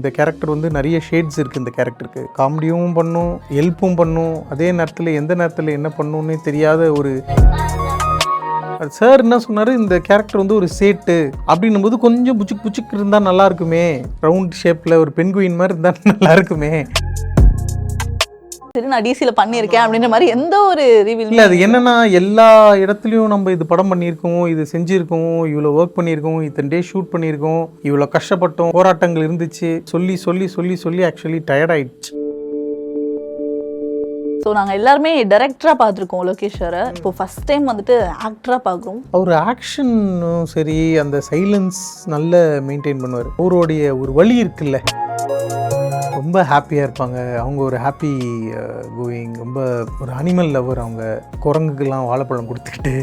இந்த கேரக்டர் வந்து நிறைய ஷேட்ஸ் இருக்குது. இந்த கேரக்டருக்கு காமெடியும் பண்ணும், ஹெல்ப்பும் பண்ணும், அதே நேரத்தில் எந்த நேரத்தில் என்ன பண்ணுன்னே தெரியாத ஒரு சார் என்ன சொன்னார், இந்த கேரக்டர் வந்து ஒரு சேட்டு அப்படின்னும் போது கொஞ்சம் புச்சுக்கு புச்சுக்கு இருந்தால் நல்லா இருக்குமே, ரவுண்ட் ஷேப்பில் ஒரு பென்குயின் மாதிரி இருந்தால் நல்லா இருக்குமே. சரி நான் டிசியில் பண்ணியிருக்கேன் அப்படின்ற மாதிரி எந்த ஒரு ரிவீல் இல்லை. அது என்னன்னா எல்லா இடத்துலையும் நம்ம இது படம் பண்ணியிருக்கோம், இது செஞ்சுருக்கோம், இவ்வளோ ஒர்க் பண்ணியிருக்கோம், இத்தனை டே ஷூட் பண்ணியிருக்கோம், இவ்வளோ கஷ்டப்பட்டோம், போராட்டங்கள் இருந்துச்சு, சொல்லி சொல்லி சொல்லி சொல்லி ஆக்சுவலி டயர்ட் ஆயிடுச்சு. ஸோ நாங்கள் எல்லாருமே டைரக்டராக பார்த்துருக்கோம் லோகேஷ் சாரை. இப்போ ஃபர்ஸ்ட் டைம் வந்துட்டு ஆக்டராக பார்க்குறோம். அவர் ஆக்ஷனும் சரி, அந்த சைலன்ஸ் நல்ல மெயின்டைன் பண்ணுவார். அவருடைய ஒரு வழி இருக்குல்ல, ரொம்ப ஹாப்பியாக இருப்பாங்க. அவங்க ஒரு ஹாப்பி கோயிங், ரொம்ப ஒரு அனிமல் லவர். அவங்க குரங்குக்கெல்லாம் வாழைப்பழம் கொடுத்துக்கிட்டு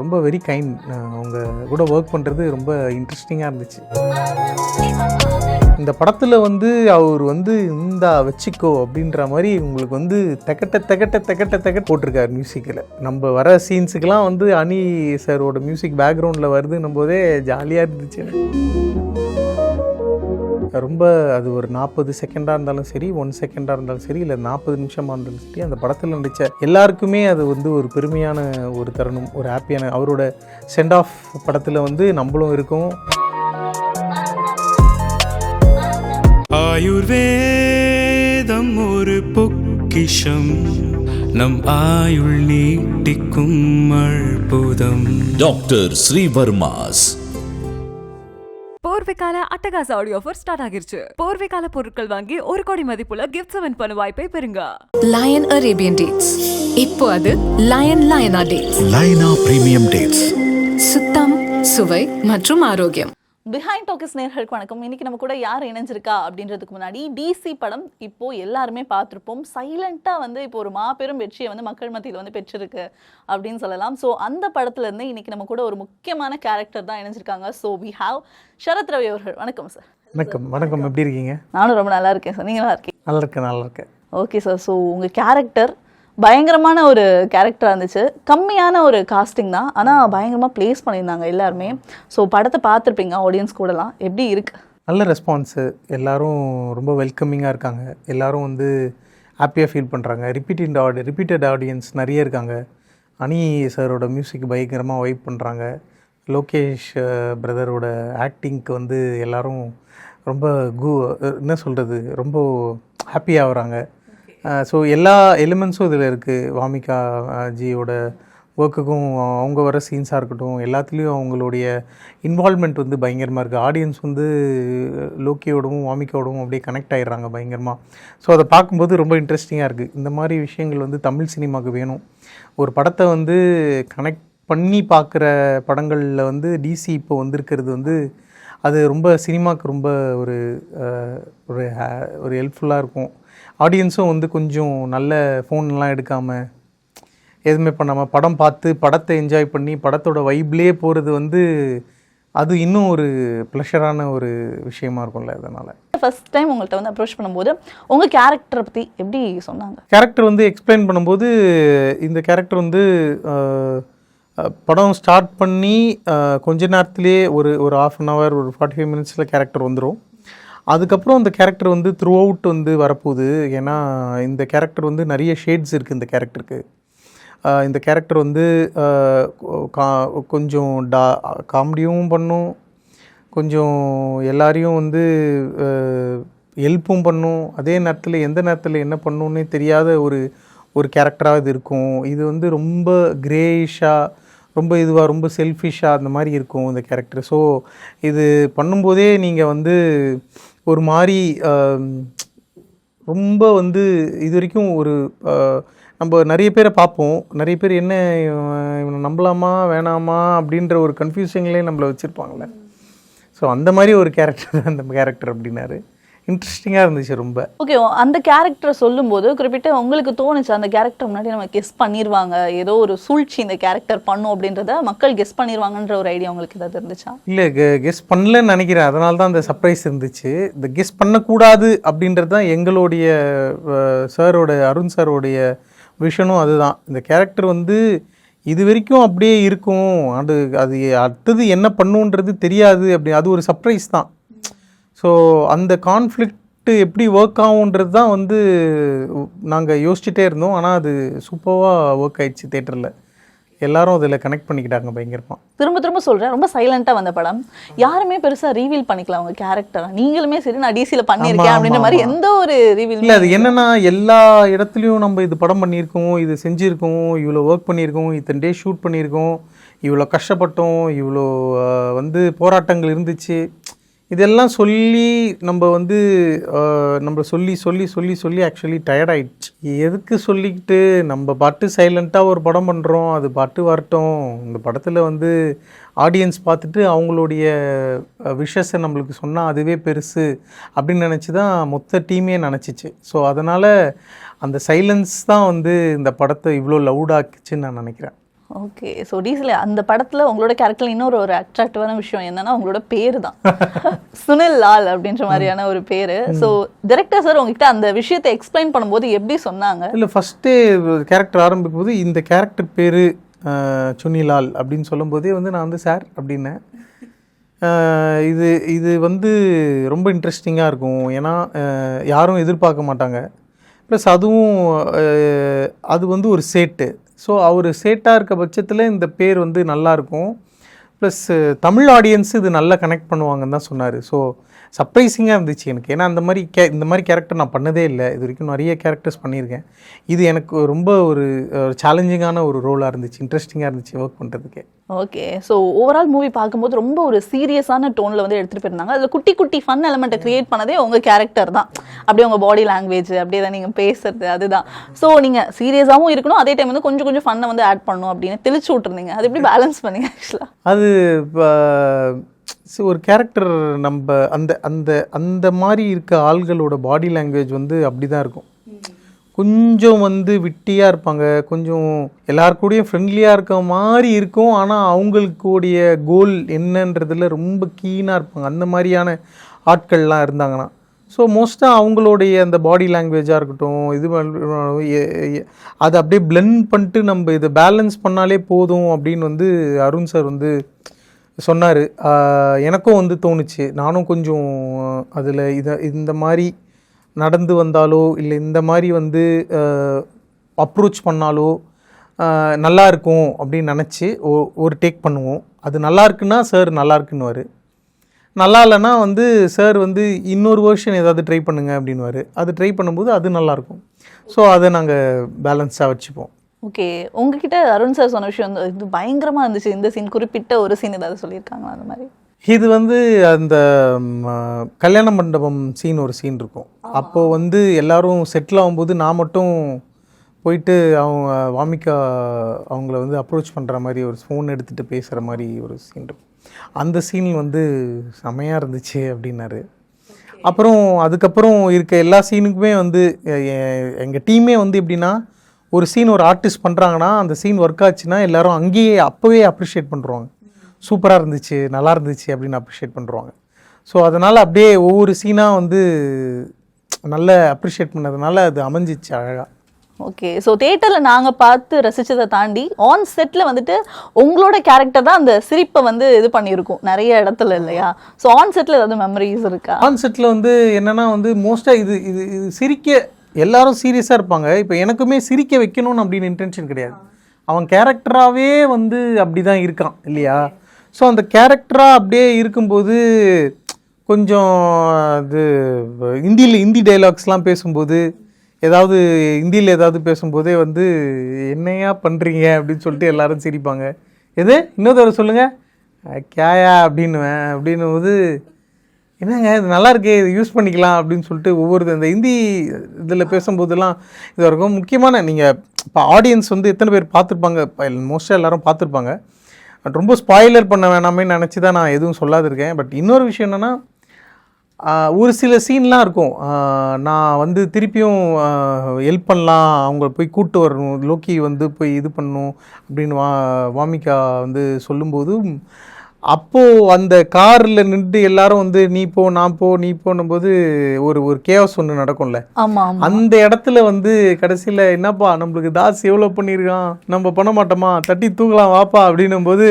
ரொம்ப வெரி கைண்ட். அவங்க கூட ஒர்க் பண்ணுறது ரொம்ப இன்ட்ரெஸ்டிங்காக இருந்துச்சு. இந்த படத்தில் வந்து அவர் வந்து இந்தா வச்சுக்கோ அப்படின்ற மாதிரி உங்களுக்கு வந்து தகட்ட தகட்ட தகட்ட தகட்ட போட்டிருக்காரு மியூசிக்கில். நம்ம வர சீன்ஸுக்கெல்லாம் வந்து அனி சாரோட மியூசிக் பேக்ரவுண்டில் வருதுன்னும் போதே ஜாலியாக இருந்துச்சு. ரொம்ப அது ஒரு 40 செகண்டாக இருந்தாலும் சரி, 1 செகண்டாக இருந்தாலும் சரி, இல்லை 40 நிமிஷமாக இருந்தாலும் சரி, அந்த படத்தில் நடித்த எல்லாருக்குமே அது வந்து ஒரு பெருமையான ஒரு தருணம், ஒரு ஹாப்பியான. அவரோட சென்ட் ஆஃப் படத்தில் வந்து நம்மளும் இருக்கோம். ஆயுர்வேதம் ஒரு பொக்கிஷம், நம் ஆயுள் நீட்டிக்கும் அற்புதம். டாக்டர் ஸ்ரீவர்மாஸ். போர்வைக்கால அட்டகாச ஆடியோ ஆஃபர் ஸ்டார்ட் ஆகிருச்சு. போர்வைக்கால பொருட்கள் வாங்கி 1 கோடி மதிப்புள்ள கிஃப்ட்ஸ் வின் பண்ண வாய்ப்பை பெறுங்க. லயன் அரேபியன் டேட்ஸ், இப்போ அது லயனா டேட்ஸ். லயனா பிரீமியம் டேட்ஸ். சுத்தம், சுவை மற்றும் ஆரோக்கியம். பிஹைண்ட் டாக்கஸ் நேயர்களுக்கு வணக்கம். இன்னைக்கு நம்ம கூட யார் இணைஞ்சிருக்கா அப்படின்றதுக்கு முன்னாடி, டிசி படம் இப்போ எல்லாருமே பார்த்துருப்போம். சைலண்டாக வந்து இப்போ ஒரு மாபெரும் வெற்றியை வந்து மக்கள் மத்தியில் வந்து பெற்றிருக்கு அப்படின்னு சொல்லலாம். ஸோ அந்த படத்துலேருந்து இன்னைக்கு நம்ம கூட ஒரு முக்கியமான கேரக்டர் தான் இணைஞ்சிருக்காங்க. So we have Sharad Ravi அவர்கள். வணக்கம் சார். வணக்கம். வணக்கம். எப்படி இருக்கீங்க? நானும் ரொம்ப நல்லா இருக்கேன் சார். நீங்கள் நல்லா இருக்கீங்க? நல்லா இருக்கேன், நல்லா இருக்கேன். Okay sir. ஸோ உங்கள் கேரக்டர் பயங்கரமான ஒரு கேரக்டராக இருந்துச்சு. கம்மியான ஒரு காஸ்டிங் தான், ஆனால் பயங்கரமாக ப்ளேஸ் பண்ணியிருந்தாங்க எல்லாருமே. ஸோ படத்தை பார்த்துருப்பீங்க ஆடியன்ஸ் கூடலாம். எப்படி இருக்கு? நல்ல ரெஸ்பான்ஸு. எல்லோரும் ரொம்ப வெல்கமிங்காக இருக்காங்க. எல்லோரும் வந்து ஹாப்பியாக ஃபீல் பண்ணுறாங்க. ரிப்பீட்டட் ஆடியன்ஸ் நிறைய இருக்காங்க. அனி சாரோட மியூசிக் பயங்கரமாக வைப் பண்ணுறாங்க. லோகேஷ் பிரதரோட ஆக்டிங்க்கு வந்து எல்லோரும் ரொம்ப என்ன சொல்கிறது, ரொம்ப ஹாப்பியாகிறாங்க. ஸோ எல்லா எலிமெண்ட்ஸும் இதில் இருக்குது. வாமிகா ஜியோட ஒர்க்குக்கும் அவங்க வர சீன்ஸாக இருக்கட்டும், எல்லாத்துலேயும் அவங்களுடைய இன்வால்மெண்ட் வந்து பயங்கரமாக இருக்குது. ஆடியன்ஸ் வந்து லோக்கியோடவும் வாமிகாவோடவும் அப்படியே கனெக்ட் ஆகிடுறாங்க பயங்கரமாக. ஸோ அதை பார்க்கும்போது ரொம்ப இன்ட்ரெஸ்டிங்காக இருக்குது. இந்த மாதிரி விஷயங்கள் வந்து தமிழ் சினிமாவுக்கு வேணும். ஒரு படத்தை வந்து கனெக்ட் பண்ணி பார்க்குற படங்களில் வந்து டிசி இப்போ வந்திருக்கிறது வந்து அது ரொம்ப சினிமாவுக்கு ரொம்ப ஒரு ஒரு ஹெல்ப்ஃபுல்லாக இருக்கும். ஆடியன்ஸும் வந்து கொஞ்சம் நல்ல ஃபோன்லாம் எடுக்காமல் எதுவுமே பண்ணாமல் படம் பார்த்து படத்தை என்ஜாய் பண்ணி படத்தோட வைப்லேயே போகிறது வந்து அது இன்னும் ஒரு ப்ளஷரான ஒரு விஷயமா இருக்கும்ல. அதனால் ஃபர்ஸ்ட் டைம் உங்கள்கிட்ட வந்து அப்ரோச் பண்ணும்போது உங்கள் கேரக்டரை பற்றி எப்படி சொன்னாங்க? கேரக்டர் வந்து எக்ஸ்பிளைன் பண்ணும்போது, இந்த கேரக்டர் வந்து படம் ஸ்டார்ட் பண்ணி கொஞ்ச நேரத்துலேயே ஒரு ½ அன் ஹவர், ஒரு 45 மினிட்ஸில் கேரக்டர் வந்துடும். அதுக்கப்புறம் அந்த கேரக்டர் வந்து த்ரூ அவுட் வந்து வரப்போகுது. ஏன்னா இந்த கேரக்டர் வந்து நிறைய ஷேட்ஸ் இருக்குது இந்த கேரக்டருக்கு. இந்த கேரக்டர் வந்து கொஞ்சம் காமெடியும் பண்ணும், கொஞ்சம் எல்லாரையும் வந்து ஹெல்ப்பும் பண்ணும், அதே நேரத்தில் எந்த நேரத்தில் என்ன பண்ணுன்னே தெரியாத ஒரு கேரக்டராக இது இருக்கும். இது வந்து ரொம்ப கிரேயிஷாக, ரொம்ப இதுவாக, ரொம்ப செல்ஃபிஷாக அந்த மாதிரி இருக்கும் இந்த கேரக்டர். ஸோ இது பண்ணும்போதே நீங்கள் வந்து ஒரு மாதிரி ரொம்ப வந்து இது வரைக்கும் ஒரு நம்ம நிறைய பேரை பார்ப்போம். நிறைய பேர் என்ன இவனை நம்பலாமா வேணாமா அப்படின்ற ஒரு கன்ஃபியூஷன்லேயே நம்மளை வச்சுருப்பாங்களே. ஸோ அந்த மாதிரி ஒரு கேரக்டர் தான் அந்த கேரக்டர் அப்படின்னாரு. இன்ட்ரெஸ்டிங்காக இருந்துச்சு ரொம்ப. ஓகே, அந்த கேரக்டரை சொல்லும்போது குறிப்பிட்ட உங்களுக்கு தோணுச்சு அந்த கேரக்டர் முன்னாடி நம்ம கெஸ் பண்ணிடுவாங்க, ஏதோ ஒரு சூழ்ச்சி இந்த கேரக்டர் பண்ணும் அப்படின்றத மக்கள் கெஸ் பண்ணிடுவாங்கன்ற ஒரு ஐடியா உங்களுக்கு ஏதாவது இருந்துச்சா? இல்லை, கெஸ் பண்ணலன்னு நினைக்கிறேன். அதனால தான் அந்த சர்ப்ரைஸ் இருந்துச்சு. இந்த கெஸ் பண்ணக்கூடாது அப்படின்றது தான் எங்களுடைய சாரோட, அருண் சாரோடைய விஷனும் அதுதான். இந்த கேரக்டர் வந்து இது வரைக்கும் அப்படியே இருக்கும், அது அடுத்தது என்ன பண்ணுன்றது தெரியாது அப்படி, அது ஒரு சர்ப்ரைஸ் தான். ஸோ அந்த கான்ஃப்ளிக்ட் எப்படி ஒர்க் ஆகுன்றது தான் வந்து நாங்கள் யோசிச்சுட்டே இருந்தோம். ஆனால் அது சூப்பராக ஒர்க் ஆயிடுச்சு தேட்டரில். எல்லாரும் அதில் கனெக்ட் பண்ணிக்கிட்டாங்க பயங்கரமாக. திரும்ப சொல்கிறேன், ரொம்ப சைலண்ட்டாக வந்த படம். யாருமே பெருசாக ரிவீல் பண்ணிக்கலாம் அவங்க கேரக்டரை. நீங்களுமே சரி நான் டிசியில் பண்ணியிருக்கேன் அப்படின்ற மாதிரி எந்த ஒரு ரிவீல் இல்லை. அது என்னென்னா எல்லா இடத்துலையும் நம்ம இது படம் பண்ணியிருக்கோம், இது செஞ்சுருக்கோம், இவ்வளோ ஒர்க் பண்ணியிருக்கோம், இத்தனை டே ஷூட் பண்ணியிருக்கோம், இவ்வளோ கஷ்டப்பட்டோம், இவ்வளோ வந்து போராட்டங்கள் இருந்துச்சு, இதெல்லாம் சொல்லி நம்ம வந்து நம்ம சொல்லி ஆக்சுவலி டயர்ட் ஆயிடுச்சு. எதுக்கு சொல்லிக்கிட்டு நம்ம பாட்டு சைலண்ட்டாக ஒரு படம் பண்ணுறோம், அது பாட்டு வரட்டும். இந்த படத்தில் வந்து ஆடியன்ஸ் பார்த்துட்டு அவங்களுடைய விஷஸை நம்மளுக்கு சொன்னால் அதுவே பெருசு அப்படின்னு நினச்சி தான் மொத்த டீமே நினச்சிச்சு. ஸோ அதனால் அந்த சைலன்ஸ் தான் வந்து இந்த படத்தை இவ்வளோ லவுடாக்குச்சுன்னு நான் நினைக்கிறேன். ஓகே. ஸோ டீசில் அந்த படத்தில் உங்களோட கேரக்டரில் இன்னொரு அட்ராக்டிவான விஷயம் என்னன்னா உங்களோட பேர் தான். சுனில் லால் அப்படின்ற மாதிரியான ஒரு பேர். ஸோ டைரக்டர் சார் உங்ககிட்ட அந்த விஷயத்தை எக்ஸ்பிளைன் பண்ணும்போது எப்படி சொன்னாங்க? இல்லை, ஃபஸ்ட்டே கேரக்டர் ஆரம்பிக்கும் போது இந்த கேரக்டர் பேர் சுனிலால் அப்படின்னு சொல்லும்போதே வந்து நான் வந்து சார் அப்படின்னேன். இது வந்து ரொம்ப இன்ட்ரெஸ்டிங்காக இருக்கும். ஏன்னா யாரும் எதிர்பார்க்க மாட்டாங்க. ப்ளஸ் அதுவும் அது வந்து ஒரு சேட்டு. ஸோ அவர் சேட்டாக இருக்க பட்சத்தில் இந்த பேர் வந்து நல்லாயிருக்கும். ப்ளஸ் தமிழ் ஆடியன்ஸு இது நல்லா கனெக்ட் பண்ணுவாங்கன்னு தான் சொன்னார். ஸோ சர்ப்ரைசிங்காக இருந்துச்சு எனக்கு. ஏன்னா இந்த மாதிரி கேரக்டர் நான் பண்ணதே இல்லை. இது வரைக்கும் நிறைய கேரக்டர்ஸ் பண்ணியிருக்கேன். இது எனக்கு ரொம்ப ஒரு சேலஞ்சிங்கான ஒரு ரோலாக இருந்துச்சு. இன்ட்ரெஸ்டிங்காக இருந்துச்சு ஒர்க் பண்ணுறதுக்கே. ஓகே. ஸோ ஓவரால் மூவி பார்க்கும்போது ரொம்ப ஒரு சீரியஸான டோனில் வந்து எடுத்துகிட்டு போயிருந்தாங்க. அதில் குட்டி குட்டி ஃபன் எலமெண்ட்டை க்ரியேட் பண்ணதே உங்கள் கேரக்டர் தான். அப்படியே உங்கள் பாடி லாங்குவேஜ், அப்படியே தான் நீங்கள் பேசுறது, அதுதான். ஸோ நீங்கள் சீரியஸாகவும் இருக்கணும், அதே டைம் வந்து கொஞ்சம் ஃபன்னை வந்து ஆட் பண்ணணும் அப்படின்னு தெளிச்சு விட்டுருந்தீங்க. அது எப்படி பேலன்ஸ் பண்ணீங்க ஆக்சுவலாக? அது ஒரு கேரக்டர் நம்ம அந்த மாதிரி இருக்க ஆள்களோட பாடி லாங்குவேஜ் வந்து அப்படி தான் இருக்கும். கொஞ்சம் வந்து விட்டியாக இருப்பாங்க, கொஞ்சம் எல்லாருக்கூடையும் ஃப்ரெண்ட்லியாக இருக்க மாதிரி இருக்கும். ஆனால் அவங்களுக்குடைய கோல் என்னன்றதில் ரொம்ப கீனாக இருப்பாங்க. அந்த மாதிரியான ஆட்கள்லாம் இருந்தாங்கன்னா ஸோ மோஸ்ட்டாக அவங்களுடைய அந்த பாடி லாங்குவேஜாக இருக்கட்டும், அதை அப்படியே பிளெண்ட் பண்ணிட்டு நம்ம இதை பேலன்ஸ் பண்ணாலே போதும் அப்படின்னு வந்து அருண் சார் வந்து சொன்னார். எனக்கும் வந்து தோணுச்சு. நானும் கொஞ்சம் அதில் இந்த மாதிரி நடந்து வந்தாலோ இல்லை இந்த மாதிரி வந்து அப்ரோச் பண்ணாலோ நல்லா இருக்கும் அப்படின்னு நினச்சி ஒரு டேக் பண்ணுவோம். அது நல்லா இருக்குன்னா சார் நல்லா இருக்குன்னுவார். நல்லா இல்லைன்னா வந்து சார் வந்து இன்னொரு வேர்ஷன் ஏதாவது ட்ரை பண்ணுங்க அப்படின்வார். அது ட்ரை பண்ணும்போது அது நல்லாயிருக்கும். ஸோ அதை நாங்கள் பேலன்ஸாக வச்சுப்போம். ஓகே. உங்ககிட்ட அருண் சார் சொன்ன விஷயம் வந்து இது பயங்கரமாக இருந்துச்சு. இந்த சீன், குறிப்பிட்ட ஒரு சீன் ஏதாவது சொல்லியிருக்காங்களா அந்த மாதிரி? இது வந்து அந்த கல்யாண மண்டபம் சீன், ஒரு சீன் இருக்கும். அப்போது வந்து எல்லோரும் செட்டில் ஆகும்போது நான் மட்டும் போயிட்டு அவங்க வாமிகா அவங்கள வந்து அப்ரோச் பண்ணுற மாதிரி ஒரு ஃபோன் எடுத்துகிட்டு பேசுகிற மாதிரி ஒரு சீன் இருக்கும். அந்த சீன் வந்து செமையாக இருந்துச்சு அப்படின்னாரு. அப்புறம் அதுக்கப்புறம் இருக்க எல்லா சீனுக்குமே வந்து எங்கள் டீமே வந்து எப்படின்னா, ஒரு சீன் ஒரு ஆர்டிஸ்ட் பண்ணுறாங்கன்னா அந்த சீன் ஒர்க் ஆச்சுன்னா எல்லோரும் அங்கேயே அப்போவே அப்ரிஷியேட் பண்ணுறாங்க. சூப்பராக இருந்துச்சு, நல்லா இருந்துச்சு அப்படின்னு அப்ரிஷியேட் பண்ணுறாங்க. ஸோ அதனால் அப்படியே ஒவ்வொரு சீனாக வந்து நல்ல அப்ரிஷியேட் பண்ணதுனால அது அமைஞ்சிச்சு அழகாக. ஓகே. ஸோ தியேட்டரில் நாங்கள் பார்த்து ரசித்ததை தாண்டி ஆன் செட்டில் வந்துட்டு உங்களோட கேரக்டர் தான் அந்த சிரிப்பை வந்து இது பண்ணியிருக்கோம் நிறைய இடத்துல இல்லையா? ஸோ ஆன் செட்டில் ஏதாவது மெமரிஸ் இருக்கா? ஆன் செட்டில் வந்து என்னென்னா வந்து மோஸ்ட்டாக இது சிரிக்க எல்லாரும் சீரியஸாக இருப்பாங்க. இப்போ எனக்குமே சிரிக்க வைக்கணும்னு அப்படின்னு இன்டென்ஷன் கிடையாது. அவன் கேரக்டராகவே வந்து அப்படி தான் இருக்கான் இல்லையா? ஸோ அந்த கேரக்டராக அப்படியே இருக்கும்போது கொஞ்சம் அது ஹிந்தி டைலாக்ஸ்லாம் பேசும்போது ஏதாவது ஹிந்தியில் ஏதாவது பேசும்போதே வந்து என்னையா பண்ணுறீங்க அப்படின்னு சொல்லிட்டு எல்லாரும் சிரிப்பாங்க. எது இன்னொரு தடவை சொல்லுங்கள் கேயா அப்படின்னுவேன். அப்படின்னும் போது என்னங்க இது நல்லா இருக்கே, இது யூஸ் பண்ணிக்கலாம் அப்படின்னு சொல்லிட்டு ஒவ்வொரு இந்த ஹிந்தி இதில் பேசும்போதெல்லாம் இது வரைக்கும் முக்கியமான நீங்கள் இப்போ ஆடியன்ஸ் வந்து எத்தனை பேர் பார்த்துருப்பாங்க? மோஸ்ட்டாக எல்லோரும் பார்த்துருப்பாங்க. ரொம்ப ஸ்பாயிலர் பண்ண வேணாமே நினச்சி தான் நான் எதுவும் சொல்லாதிருக்கேன். பட் இன்னொரு விஷயம் என்னென்னா, ஒரு சில சீன்லாம் இருக்கும். நான் வந்து திருப்பியும் ஹெல்ப் பண்ணலாம், அவங்க போய் கூப்பிட்டு வரணும், லோக்கி வந்து போய் இது பண்ணணும் அப்படின்னு வாமிகா வந்து சொல்லும்போது அப்போது அந்த காரில் நின்று எல்லாரும் வந்து நீ போ நான் போ நீ போனும் போது ஒரு ஒரு கேஸ் ஒன்று நடக்கும்ல, ஆமா ஆமா அந்த இடத்துல வந்து கடைசியில் என்னப்பா நம்மளுக்கு தாஸ் எவ்வளோ பண்ணியிருக்கான், நம்ம பண்ண மாட்டோமா, தட்டி தூக்கலாம் வாப்பா அப்படின்னும் போது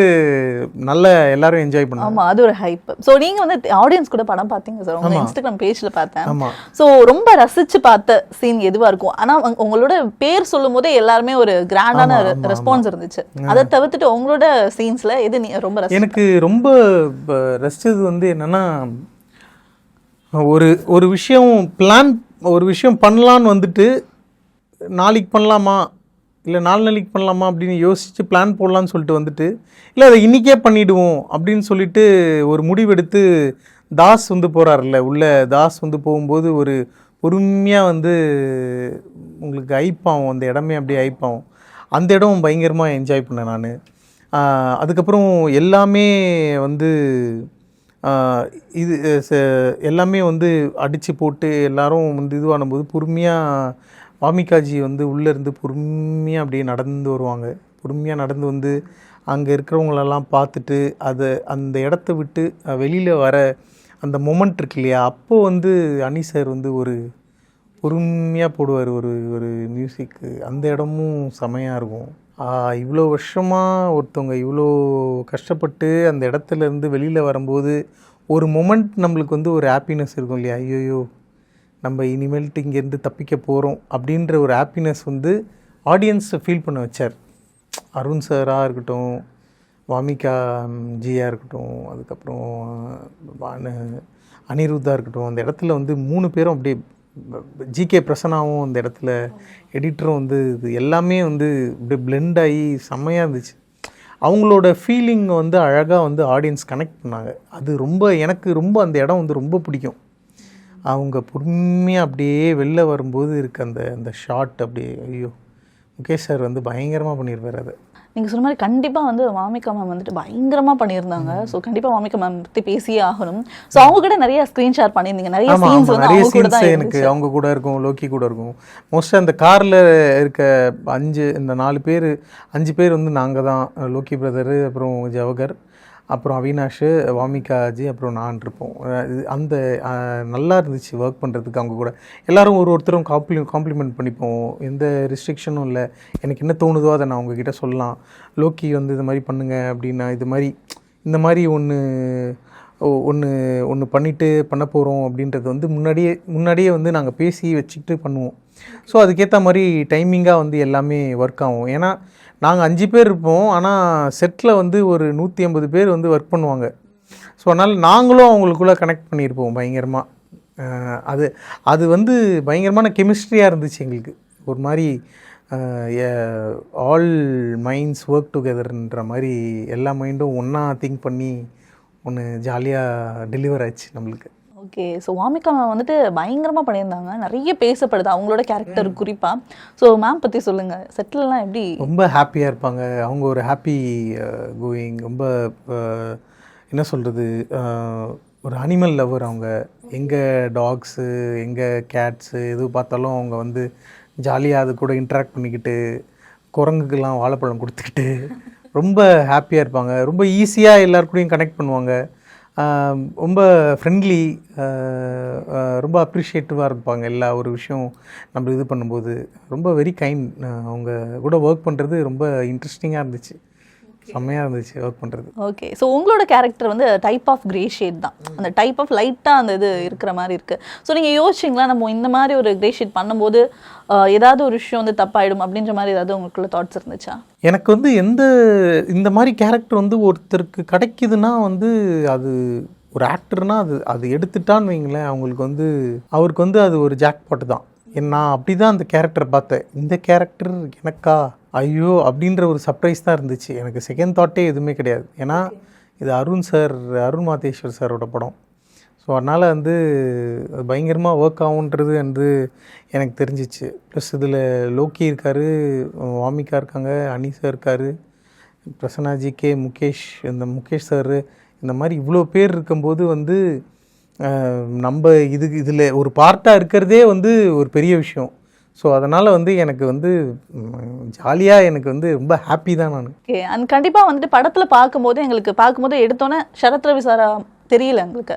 நல்ல எல்லாரும் என்ஜாய் பண்ணாங்க. ஆமா அது ஒரு ஹைப். ஸோ நீங்க வந்து ஆடியன்ஸ் கூட படம் பார்த்தீங்க சார், உங்க இன்ஸ்டாகிராம் பேஜ்ல பார்த்தேன். ஆமாம். ஸோ ரொம்ப ரசிச்சு பார்த்த சீன் எதுவா இருக்கும்? ஆனா உங்களோட பேர் சொல்லும் போதே எல்லாருமே ஒரு கிராண்டான ரெஸ்பான்ஸ் இருந்துச்சு. அதை தவிர்த்துட்டு உங்களோட சீன்ஸ்ல எது ரொம்ப எனக்கு ரொம்ப ரசிச்சது வந்து என்னன்னா, ஒரு விஷயம் ஒரு விஷயம் பண்ணலான்னு வந்துட்டு நாளைக்கு பண்ணலாமா இல்லை 4 நாளைக்கு பண்ணலாமா அப்படின்னு யோசித்து பிளான் போடலான்னு சொல்லிட்டு வந்துட்டு இல்லை அதை இன்றைக்கே பண்ணிவிடுவோம் அப்படின்னு சொல்லிட்டு ஒரு முடிவெடுத்து தாஸ் வந்து போகிறாருல்ல, உள்ள தாஸ் வந்து போகும்போது ஒரு பொறுமையாக வந்து உங்களுக்கு ஐப்பாகும், அந்த இடமே அப்படியே ஐப்பாகும். அந்த இடம் பயங்கரமாக என்ஜாய் பண்ணேன் நான். அதுக்கப்புறம் எல்லாமே வந்து இது எல்லாமே வந்து அடித்து போட்டு எல்லாரும் வந்து இதுவானும்போது பொறுமையாக வாமிகாஜி வந்து உள்ளேருந்து பொறுமையாக அப்படியே நடந்து வருவாங்க. பொறுமையாக நடந்து வந்து அங்கே இருக்கிறவங்களெல்லாம் பார்த்துட்டு அந்த இடத்த விட்டு வெளியில் வர அந்த மொமெண்ட் இருக்கு இல்லையா, அப்போது வந்து அனி சார் வந்து ஒரு பொறுமையாக போடுவார் ஒரு மியூசிக்கு. அந்த இடமும் செமையாக இருக்கும். இவ்வளோ வருஷமாக ஒருத்தவங்க இவ்வளோ கஷ்டப்பட்டு அந்த இடத்துலேருந்து வெளியில் வரும்போது ஒரு மொமெண்ட் நம்மளுக்கு வந்து ஒரு ஹாப்பினஸ் இருக்கும் இல்லையா, ஐயோயோ நம்ம இனிமேல்ட்டு இங்கேருந்து தப்பிக்க போகிறோம் அப்படின்ற ஒரு ஹாப்பினஸ் வந்து ஆடியன்ஸை ஃபீல் பண்ண வச்சார். அருண் சாராக இருக்கட்டும், வாமிகா ஜியாக இருக்கட்டும், அதுக்கப்புறம் அனிருத்தாக இருக்கட்டும், அந்த இடத்துல வந்து 3 பேரும் அப்படியே ஜிகே பிரசன்னாவும் அந்த இடத்துல எடிட்டரும் வந்து இது எல்லாமே வந்து இப்படியே பிளெண்ட் ஆகி செம்மையாக இருந்துச்சு. அவங்களோட ஃபீலிங் வந்து அழகாக வந்து ஆடியன்ஸ் கனெக்ட் பண்ணாங்க. அது எனக்கு ரொம்ப அந்த இடம் வந்து ரொம்ப பிடிக்கும். அவங்க பொறுமையாக அப்படியே வெளில வரும்போது இருக்க அந்த ஷாட் அப்படியே ஐயோ, முகேஷ் சார் வந்து பயங்கரமாக பண்ணியிருப்பார். அதை நீங்கள் சொன்ன மாதிரி கண்டிப்பாக வந்து வாமிகா மேம் வந்துட்டு பயங்கரமாக பண்ணியிருந்தாங்க. ஸோ கண்டிப்பாக வாமிகா மேம் பற்றி பேசியே ஆகணும். ஸோ அவங்க கூட நிறைய ஸ்க்ரீன் ஷேர் பண்ணியிருந்தீங்க, நிறைய சீன்ஸ் வந்து அவங்க கூட தான் எனக்கு அவங்க கூட இருக்கும், லோக்கி கூட இருக்கும். மோஸ்ட்டாக அந்த காரில் இருக்க 5 பேர் வந்து நாங்கள் தான், லோக்கி பிரதரு, அப்புறம் ஜவகர், அப்புறம் அவினாஷ், வாமிகாஜி, அப்புறம் நான் இருப்போம். அந்த நல்லா இருந்துச்சு ஒர்க் பண்ணுறதுக்கு. அவங்க கூட எல்லோரும் ஒருத்தரும் காம்ப்ளிமெண்ட் பண்ணிப்போம். எந்த ரெஸ்ட்ரிக்ஷனும் இல்லை. எனக்கு என்ன தோணுதோ அதை நான் உங்ககிட்ட சொல்லலாம். லோக்கி வந்து இது மாதிரி பண்ணுங்க அப்படின்னா இந்த மாதிரி ஒன்று பண்ணிவிட்டு பண்ண போகிறோம் அப்படின்றது வந்து முன்னாடியே வந்து நாங்கள் பேசி வச்சுக்கிட்டு பண்ணுவோம். ஸோ அதுக்கேற்ற மாதிரி டைமிங்காக வந்து எல்லாமே ஒர்க் ஆகும். ஏன்னா நாங்கள் 5 பேர் இருப்போம், ஆனால் செட்டில் வந்து ஒரு 150 பேர் வந்து ஒர்க் பண்ணுவாங்க. ஸோ அதனால் நாங்களும் அவங்களுக்குள்ளே கனெக்ட் பண்ணியிருப்போம் பயங்கரமாக. அது வந்து பயங்கரமான கெமிஸ்ட்ரியாக இருந்துச்சு எங்களுக்கு. ஒரு மாதிரி ஆல் மைண்ட்ஸ் ஒர்க் டுகெதர்ன்ற மாதிரி எல்லா மைண்டும் ஒன்றா திங்க் பண்ணி ஒன்று ஜாலியாக டெலிவர் ஆச்சு நம்மளுக்கு. ஓகே. ஸோ வாமிகா மேம் வந்துட்டு பயங்கரமாக பண்ணியிருந்தாங்க, நிறைய பேசப்படுது அவங்களோட கேரக்டர் குறிப்பாக. ஸோ மேம் பற்றி சொல்லுங்கள், செட்டிலெலாம் எப்படி? ரொம்ப ஹாப்பியாக இருப்பாங்க அவங்க, ஒரு ஹாப்பி கோயிங், ரொம்ப என்ன சொல்கிறது, ஒரு அனிமல் லவர் அவங்க. எங்கே டாக்ஸு எங்கே கேட்ஸு எது பார்த்தாலும் அவங்க வந்து ஜாலியாக அது கூட இன்ட்ராக்ட் பண்ணிக்கிட்டு குரங்குக்கெல்லாம் வாழைப்பழம் கொடுத்துக்கிட்டு ரொம்ப ஹாப்பியாக இருப்பாங்க. ரொம்ப ஈஸியாக எல்லாருக்கூடையும் கனெக்ட் பண்ணுவாங்க. ரொம்ப ஃப்ரெண்ட்லி, ரொம்ப அப்ரிஷியேட்டிவாக இருப்பாங்க. எல்லா ஒரு விஷயம் நம்ம இது பண்ணும்போது ரொம்ப வெரி கைண்ட். அவங்க கூட ஒர்க் பண்ணுறது ரொம்ப இன்ட்ரெஸ்டிங்காக இருந்துச்சு, செம்மையாக இருந்துச்சு ஒர்க் பண்ணுறது. ஓகே. ஸோ உங்களோட கேரக்டர் வந்து டைப் ஆஃப் கிரே ஷேட் தான், அந்த டைப் ஆஃப் லைட்டாக அந்த இது இருக்கிற மாதிரி இருக்குது. ஸோ நீங்கள் யோசிச்சிங்களா நம்ம இந்த மாதிரி ஒரு கிரே ஷேட் பண்ணும்போது ஏதாவது ஒரு விஷயம் வந்து தப்பாயிடும் அப்படின்ற மாதிரி ஏதாவது உங்களுக்குள்ள தாட்ஸ் இருந்துச்சா? எனக்கு வந்து இந்த மாதிரி கேரக்டர் வந்து ஒருத்தருக்கு கிடைக்குதுன்னா வந்து அது ஒரு ஆக்டர்னால் அது எடுத்துட்டான்னு வைங்களேன், அவருக்கு வந்து அது ஒரு ஜாக்பாட் தான். நான் அப்படி தான் அந்த கேரக்டரை பார்த்தேன். இந்த கேரக்டர் எனக்கா ஐயோ அப்படின்ற ஒரு சர்ப்ரைஸ் தான் இருந்துச்சு. எனக்கு செகண்ட் தாட்டே எதுவுமே கிடையாது. ஏன்னா இது அருண் மாதேஸ்வர் சாரோட படம். ஸோ அதனால் வந்து பயங்கரமாக ஒர்க் ஆகுன்றது வந்து எனக்கு தெரிஞ்சிச்சு. ப்ளஸ் இதில் லோக்கி இருக்கார், வாமிகா இருக்காங்க, அனி சார் இருக்கார், பிரசன்னா ஜிகே, முகேஷ் சார், இந்த மாதிரி இவ்வளோ பேர் இருக்கும்போது வந்து நம்ம இதில் ஒரு பார்ட்டாக இருக்கிறதே வந்து ஒரு பெரிய விஷயம். ஸோ அதனால் வந்து எனக்கு வந்து ஜாலியாக எனக்கு வந்து ரொம்ப ஹாப்பி தான் நான். ஓகே, அண்ட் கண்டிப்பா வந்துட்டு படத்துல பார்க்கும்போது எடுத்தோன்னே சரத் ரவி சாரா தெரியல எங்களுக்கு.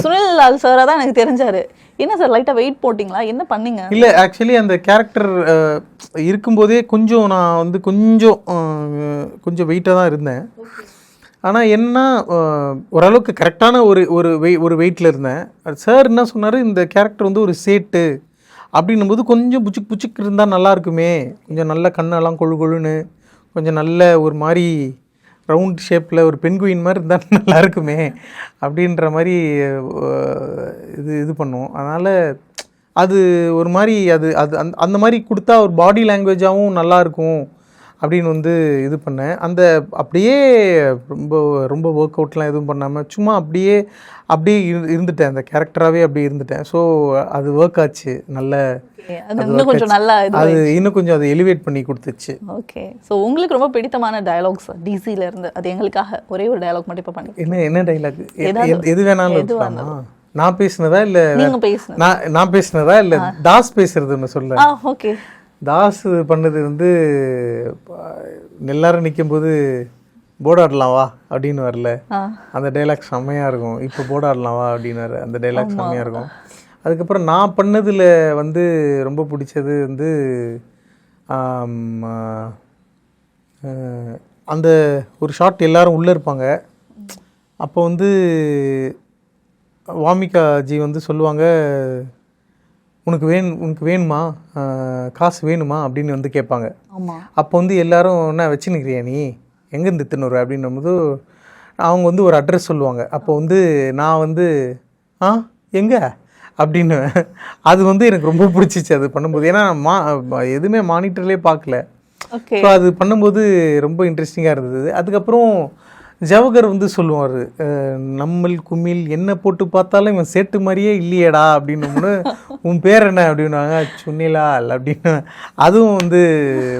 சுனில் லால் சாரா தான் எனக்கு தெரிஞ்சாரு. என்ன சார் லைட்டா வெயிட் போட்டிங்களா, என்ன பண்ணீங்க? இல்லை, ஆக்சுவலி அந்த கேரக்டர் இருக்கும்போதே கொஞ்சம் நான் வந்து கொஞ்சம் வெயிட்டாக தான் இருந்தேன். ஆனால் என்ன ஓரளவுக்கு கரெக்டான ஒரு வெயிட்டில் இருந்தேன். சார் என்ன சொன்னார், இந்த கேரக்டர் வந்து ஒரு சேட்டு அப்படின்னும்போது கொஞ்சம் புச்சுக்கு இருந்தால் நல்லா இருக்குமே, கொஞ்சம் நல்ல கண்ணெல்லாம் கொழுன்னு கொஞ்சம் நல்ல ஒரு மாதிரி ரவுண்ட் ஷேப்பில் ஒரு பென்குயின் மாதிரி இருந்தால் நல்லா இருக்குமே அப்படின்ற மாதிரி இது பண்ணுவோம். அதனால் அது ஒரு மாதிரி அந்த மாதிரி கொடுத்தா ஒரு பாடி லாங்குவேஜாகவும் நல்லாயிருக்கும் அப்படின்னு வந்து இது பண்ணேன். அப்படியே ரொம்ப ஒர்க் அவுட்லாம் எதுவும் பண்ணாமல் சும்மா அப்படியே இருந்துட்டேன், அந்த கேரக்டராகவே அப்படியே இருந்துட்டேன். ஸோ அது ஒர்க் ஆச்சு, நல்ல இன்னும் கொஞ்சம் நல்லா அது இன்னும் கொஞ்சம் அதை எலிவேட் பண்ணி கொடுத்துச்சு. ஓகே, ஸோ உங்களுக்கு ரொம்ப பிடித்தமான டயலாக்ஸ் டிசில இருந்து அது எங்களுக்காக ஒரே ஒரு டயலாக் மட்டும் இப்போ பண்ணி. என்ன டைலாக்? எது வேணாலும். நான் பேசுனதா இல்லை நான் பேசுனதா இல்லை தாஸ் பேசுறதுன்னு சொல்ல? ஓகே, தாஸ் பண்ணது வந்து எல்லாரும் நிற்கும்போது போர்டாடலாம் வா அப்படின்னு வரல, அந்த டைலாக் செம்மையாக இருக்கும். இப்போ போர்டாடலாம் வா அப்படின்னு அந்த டைலாக் செம்மையாக இருக்கும். அதுக்கப்புறம் நான் பண்ணதில் வந்து ரொம்ப பிடிச்சது வந்து அந்த ஒரு ஷாட் எல்லாரும் உள்ளே இருப்பாங்க. அப்போ வந்து வாமிகா ஜி வந்து சொல்லுவாங்க, உனக்கு வேணுமா, காசு வேணுமா அப்படின்னு வந்து கேட்பாங்க. அப்போ வந்து எல்லாரும் என்ன வச்சுன்னுக்கிறியா நீ, எங்கேருந்து தின்னுற அப்படின்னும்போது அவங்க வந்து ஒரு அட்ரஸ் சொல்லுவாங்க. அப்போ வந்து நான் வந்து எங்கே அப்படின்னு அது வந்து எனக்கு ரொம்ப பிடிச்சிச்சு அது பண்ணும்போது. ஏன்னா எதுவுமே மானிட்டர்லேயே பார்க்கல. ஸோ அது பண்ணும்போது ரொம்ப இன்ட்ரெஸ்டிங்காக இருந்தது. அதுக்கப்புறம் ஜவஹர் வந்து சொல்லுவார், நம்மள் கும்மில் என்ன போட்டு பார்த்தாலும் இவன் சேட்டு மாதிரியே இல்லையேடா அப்படின்னு. உன் பேர் என்ன அப்படின்வாங்க, சுனிலால் அப்படின்னு. அதுவும் வந்து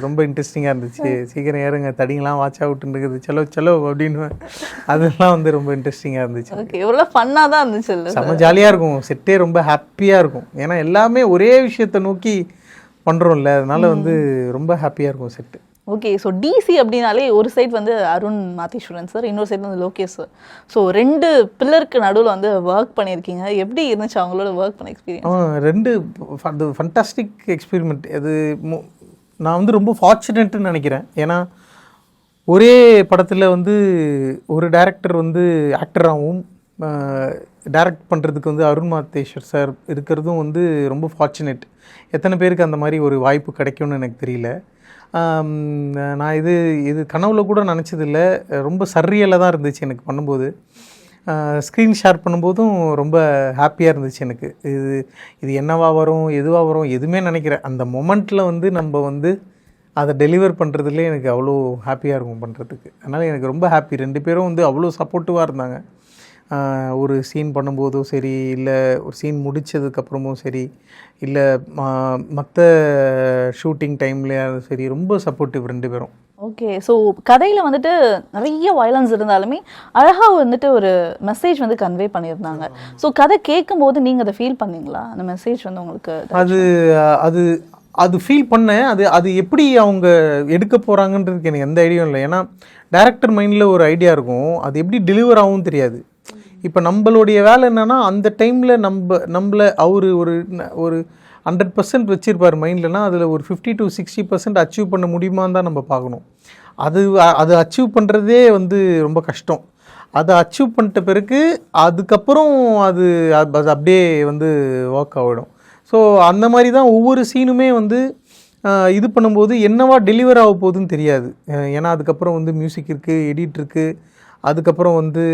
ரொம்ப இன்ட்ரெஸ்டிங்காக இருந்துச்சு. சீக்கிரம் ஏறுங்க, தடிங்கெல்லாம் வாட்ச் அவுட் இருக்குது, செலோ அப்படின்னு. அதெல்லாம் வந்து ரொம்ப இன்ட்ரெஸ்டிங்காக இருந்துச்சு. ஓகே, எவ்வளோ ஃபன்னாக தான் இருந்துச்சு. செம்ம ஜாலியாக இருக்கும், செட்டே ரொம்ப ஹாப்பியாக இருக்கும். ஏன்னா எல்லாமே ஒரே விஷயத்தை நோக்கி பண்ணுறோம்ல, அதனால வந்து ரொம்ப ஹாப்பியாக இருக்கும் செட்டு. ஓகே, ஸோ டிசி அப்படின்னாலே ஒரு சைட் வந்து அருண் மாதேஸ்வரன் சார், இன்னொரு சைட் வந்து லோகேஷ் சார். ஸோ 2 பில்லருக்கு நடுவில் வந்து ஒர்க் பண்ணியிருக்கீங்க. எப்படி இருந்துச்சு அவங்களோட ஒர்க் பண்ண எக்ஸ்பீரியன்ஸ்? 2 fantastic experiment. அது நான் வந்து ரொம்ப ஃபார்ச்சுனேட்டுன்னு நினைக்கிறேன். ஏன்னா ஒரே படத்தில் வந்து ஒரு டைரக்டர் வந்து ஆக்டராகவும் டைரக்ட் பண்ணுறதுக்கு வந்து அருண் மாதேஸ்வர் சார் இருக்கிறதும் வந்து ரொம்ப ஃபார்ச்சுனேட். எத்தனை பேருக்கு அந்த மாதிரி ஒரு வாய்ப்பு கிடைக்கும்னு எனக்கு தெரியல. நான் இது கனவுல கூட நினச்சதில்லை. ரொம்ப சர்ரியலாக தான் இருந்துச்சு எனக்கு பண்ணும்போது. ஸ்க்ரீன் ஷேர் பண்ணும்போதும் ரொம்ப ஹாப்பியாக இருந்துச்சு எனக்கு. இது என்னவா வரும் எதுவாக வரும் எதுவுமே நினைக்கிறேன். அந்த மொமெண்ட்டில் வந்து நம்ம வந்து அதை டெலிவர் பண்ணுறதுலே எனக்கு அவ்வளோ ஹாப்பியாக இருக்கும் பண்ணுறதுக்கு. அதனால் எனக்கு ரொம்ப ஹாப்பி. 2 பேரும் வந்து அவ்வளோ சப்போர்ட்டிவாக இருந்தாங்க. ஒரு சீன் பண்ணும்போதும் சரி, இல்லை ஒரு சீன் முடித்ததுக்கப்புறமும் சரி, இல்லை மற்ற ஷூட்டிங் டைம்லேயும் சரி, ரொம்ப சப்போர்ட்டிவ் 2 பேரும். ஓகே, ஸோ கதையில் வந்துட்டு நிறைய வயலன்ஸ் இருந்தாலுமே அழகாக வந்துட்டு ஒரு மெசேஜ் வந்து கன்வே பண்ணியிருந்தாங்க. ஸோ கதை கேட்கும்போது நீங்கள் அதை ஃபீல் பண்ணீங்களா? அந்த மெசேஜ் வந்து உங்களுக்கு அது ஃபீல் பண்ணேன். அது எப்படி அவங்க எடுக்க போகிறாங்கன்றதுக்கு எனக்கு எந்த ஐடியாவும் இல்லை. ஏன்னா டைரக்டர் மைண்டில் ஒரு ஐடியா இருக்கும், அது எப்படி டெலிவர் ஆகும் தெரியாது. இப்போ நம்மளுடைய வேலை என்னென்னா அந்த டைமில் நம்மளை அவர் ஒரு 100% வச்சுருப்பார் மைண்ட்லனா, அதில் ஒரு 50 to 60% அச்சீவ் பண்ண முடியுமான்னு தான் நம்ம பார்க்கணும். அது அச்சீவ் பண்ணுறதே வந்து ரொம்ப கஷ்டம். அதை அச்சீவ் பண்ணிட்ட பிறகு அதுக்கப்புறம் அது அப்படியே வந்து ஒர்க் ஆகிடும். ஸோ அந்த மாதிரி தான் ஒவ்வொரு சீனுமே வந்து இது பண்ணும்போது என்னவா டெலிவர் ஆக போகுதுன்னு தெரியாது. ஏன்னா அதுக்கப்புறம் வந்து மியூசிக் இருக்குது, எடிட் இருக்குது, அதுக்கப்புறம் வந்து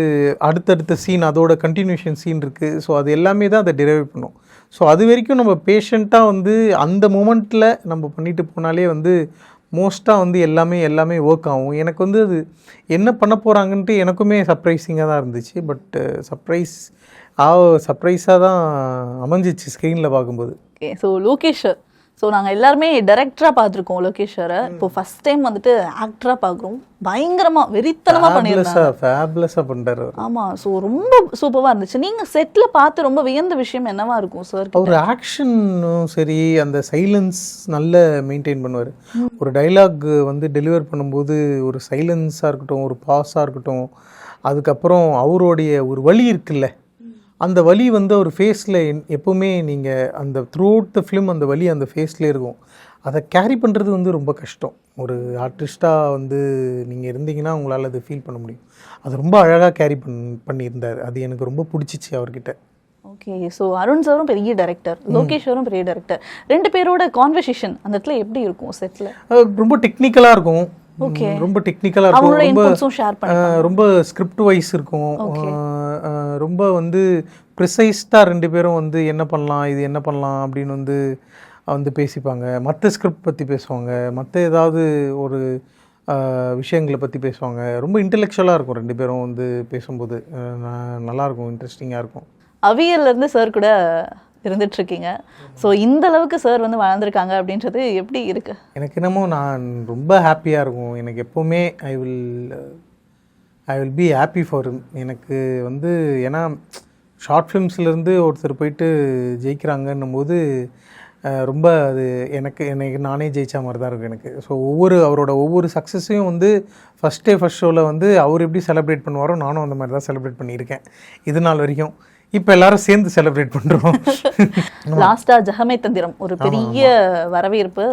அடுத்தடுத்த சீன் அதோட கண்டினியூஷன் சீன் இருக்குது. ஸோ அது எல்லாமே தான் அதை டெரைவ் பண்ணும். ஸோ அது வரைக்கும் நம்ம பேஷண்ட்டாக வந்து அந்த மூமெண்ட்டில் நம்ம பண்ணிட்டு போனாலே வந்து மோஸ்ட்டாக வந்து எல்லாமே ஒர்க் ஆகும். எனக்கு வந்து அது என்ன பண்ண போகிறாங்கன்ட்டு எனக்குமே சர்ப்ரைசிங்காக தான் இருந்துச்சு. பட் சர்ப்ரைஸாக தான் அமைஞ்சிச்சு ஸ்க்ரீனில் பார்க்கும்போது. ஓகே, ஸோ லோகேஷ் ஸோ நாங்கள் எல்லாருமே டைரக்டராக பார்த்துருக்கோம் லோகேஷ் சாரை. இப்போ ஃபர்ஸ்ட் டைம் வந்துட்டு ஆக்டராக பார்க்குறோம். பயங்கரமாக வெறித்தனமாக பண்ணியிருந்தாங்க. ஃபேபுலஸாக பண்ணுறாரு. ஆமாம், ஸோ ரொம்ப சூப்பராக இருந்துச்சு. நீங்கள் செட்டில் பார்த்து ரொம்ப வியந்த விஷயம் என்னவா இருக்கும் சார்? அவர் ஆக்ஷனும் சரி, அந்த சைலன்ஸ் நல்ல மெயின்டைன் பண்ணுவார். ஒரு டைலாக் வந்து டெலிவர் பண்ணும்போது ஒரு சைலன்ஸாக இருக்கட்டும், ஒரு பாஸாக இருக்கட்டும், அதுக்கப்புறம் அவருடைய ஒரு வலி இருக்குல்ல, அந்த வலி வந்து அவர் ஃபேஸில் எப்போவுமே நீங்கள் அந்த த்ரூ அவுட் த ஃபிலிம் அந்த வலி அந்த ஃபேஸ்லேயே இருக்கும். அதை கேரி பண்ணுறது வந்து ரொம்ப கஷ்டம். ஒரு ஆர்டிஸ்ட்டாக வந்து நீங்கள் இருந்தீங்கன்னா உங்களால் அதை ஃபீல் பண்ண முடியும். அது ரொம்ப அழகாக கேரி பண்ணியிருந்தார். அது எனக்கு ரொம்ப பிடிச்சிச்சு அவர்கிட்ட. ஓகே, ஸோ அருண் சாரும் பெரிய டைரக்டர், லோகேஷ் சாரும் பெரிய டைரக்டர். 2 பேரோட கான்வர்சேஷன் அந்த இடத்துல எப்படி இருக்கும் செட்டில்? ரொம்ப டெக்னிக்கலாக இருக்கும். ஓகே, ரொம்ப டெக்னிக்கலாக இருக்கும். ரொம்ப ஸ்கிரிப்ட் வைஸ் இருக்கும். ரொம்ப வந்து ப்ரிசைஸ்டாக 2 பேரும் வந்து என்ன பண்ணலாம், இது என்ன பண்ணலாம் அப்படின்னு வந்து பேசிப்பாங்க. மற்ற ஸ்கிரிப்ட் பற்றி பேசுவாங்க, மற்ற ஏதாவது ஒரு விஷயங்களை பற்றி பேசுவாங்க. ரொம்ப இன்டெலெக்சுவலாக இருக்கும் 2 பேரும் வந்து பேசும்போது. நல்லாயிருக்கும், இன்ட்ரெஸ்டிங்காக இருக்கும். அவியல்லேருந்து சார் கூட இருந்துட்டு இருக்கீங்க. ஸோ இந்த அளவுக்கு சார் வந்து வளர்ந்துருக்காங்க அப்படின்றது எப்படி இருக்கு? எனக்கு என்னமோ நான் ரொம்ப ஹாப்பியாக இருக்கும். எனக்கு எப்போவுமே I will be happy for him. எனக்கு வந்து ஏன்னா ஷார்ட் ஃபிலிம்ஸ்லேருந்து ஒருத்தர் போயிட்டு ஜெயிக்கிறாங்கன்னும் போது ரொம்ப அது எனக்கு நானே ஜெயிச்ச மாதிரி தான் இருக்கும் எனக்கு. ஸோ அவரோட ஒவ்வொரு சக்ஸஸையும் வந்து ஃபஸ்ட் ஷோவில் வந்து அவர் எப்படி செலிப்ரேட் பண்ணுவாரோ நானும் அந்த மாதிரி தான் செலிப்ரேட் பண்ணியிருக்கேன் இது நாள் வரைக்கும். இப்போ எல்லாரும் சேர்ந்து செலிப்ரேட் பண்ணுறோம். லாஸ்ட்டாக ஜெகமே தந்திரம் ஒரு பெரிய வரவேற்பு.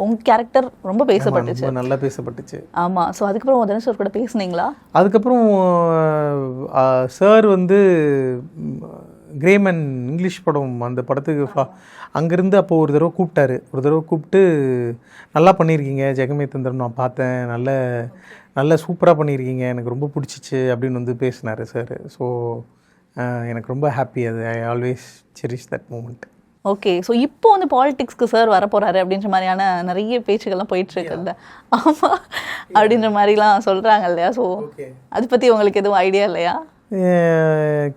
உங்க கேரக்டர் ரொம்ப பேசப்பட்டுச்சு, நல்லா பேசப்பட்டுச்சு. ஆமாம். ஸோ அதுக்கப்புறம் தனுஷ் சார் கூட பேசுனீங்களா? அதுக்கப்புறம் சார் வந்து கிரேமன் இங்கிலீஷ் படம் அந்த படத்துக்கு அங்கேருந்து அப்போது ஒரு தடவை கூப்பிட்டு நல்லா பண்ணியிருக்கீங்க ஜெகமே தந்திரம், நான் பார்த்தேன், நல்ல சூப்பராக பண்ணியிருக்கீங்க, எனக்கு ரொம்ப பிடிச்சிச்சு அப்படின்னு வந்து பேசினார் சார். ஸோ எனக்கு ரொம்ப ஹாப்பி. அது I always cherish that moment. Okay, so இப்போ வந்து பாலிடிக்ஸ்க்கு சார் வரப்போகிறாரு அப்படின்ற மாதிரியான நிறைய பேச்சுகள்லாம் போயிட்டுருக்குல்ல, ஆமாம் அப்படின்ற மாதிரிலாம் சொல்கிறாங்க இல்லையா? ஸோ அதை பற்றி உங்களுக்கு எதுவும் ஐடியா இல்லையா?